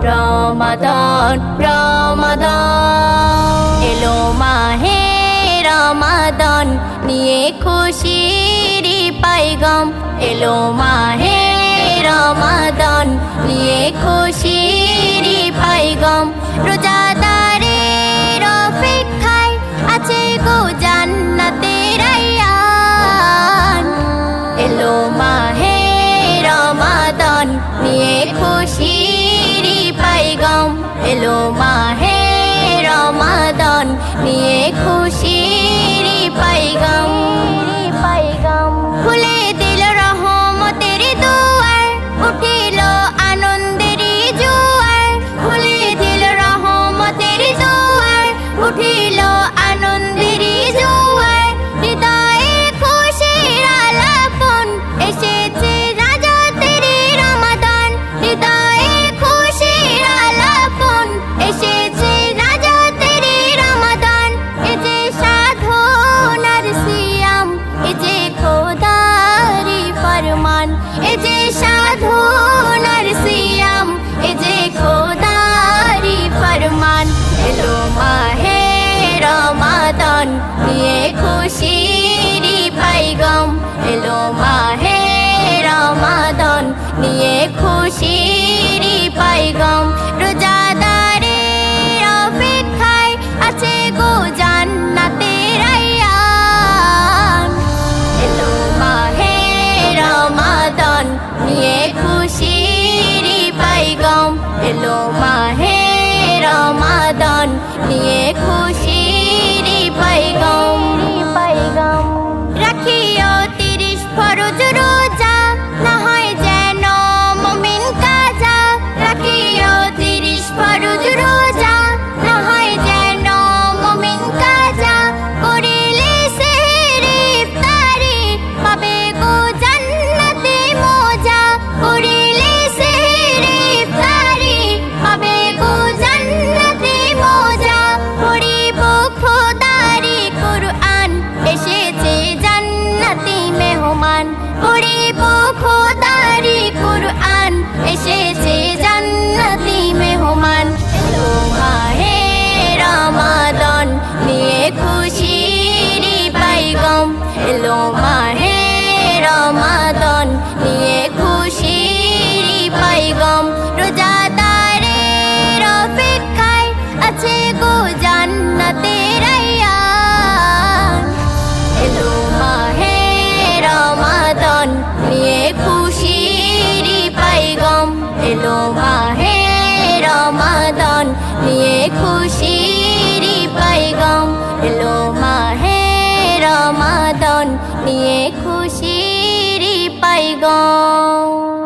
রমাদান রমাদান এলো মাহে রমাদান নিয়ে খুশির পাইগাম এলো মাহে রমাদান নিয়ে খুশির পাইগাম রোজাদারের অপেক্ষায় আছে গো জান্নাতের আয়ান এলো মাহে রমাদান নিয়ে খুশির পাইগাম এলো মাহে রমাদান নিয়ে খুশির পাইগাম খুলে দিল রহমতের দুয়ার উঠিল আনন্দের জোয়ার খুলে দিল রহমতের দুয়ার উঠিল আনন্দের জোয়ার হৃদয়ে খুশির আলাপন এসেছে রাজতের রমাদান হৃদয়ে খুশির আলাপন এসেছে রাজতের রমাদান এ যে সাধনার সিয়াম এ যে খোদারি ফরমান এ যে সাধনার সিয়াম এ যে খোদারি ফরমান এলো মাহে রমাদান নিয়ে খুশির পাইগাম এলো মাহে রমাদান নিয়ে খুশির পাইগাম রোজাদারের অপেক্ষায় আছে গো জান্নাতের আয়ান এলো মাহে রমাদান নিয়ে খুশির পাইগাম এলো মাহে রমাদান নিয়ে খুশির পাইগাম রাখিও 30 ফরজ রোজা না হয় যেন মুমিন কাজা রাখিও 30 ফরজ রোজা না হয় যেন মুমিন কাজা করিলে সেহরি ইফতারি পাবে গো জান্নাতে মজা করিলে সেহরি ইফতারি পাবে গো জান্নাতে মজা পড়িব খোদারি কুরআন এসেছে জান্নাতি মেহমান পড়িব খোদারি কুরআন এসেছে জান্নাতি মেহমান এলো মাহে রমাদান নিয়ে খুশির পাইগাম এলো মাহে রমাদান নিয়ে খুশির পাইগাম রোজাদারের অপেক্ষায় আছে গো জান্নাতের আয়ান এলো মাহে রমাদান নিয়ে খুশির পাইগাম এলো মাহে রমাদান নিয়ে খুশির পাইগাম এলো মাহে রমাদান নিয়ে খুশির পাইগাম।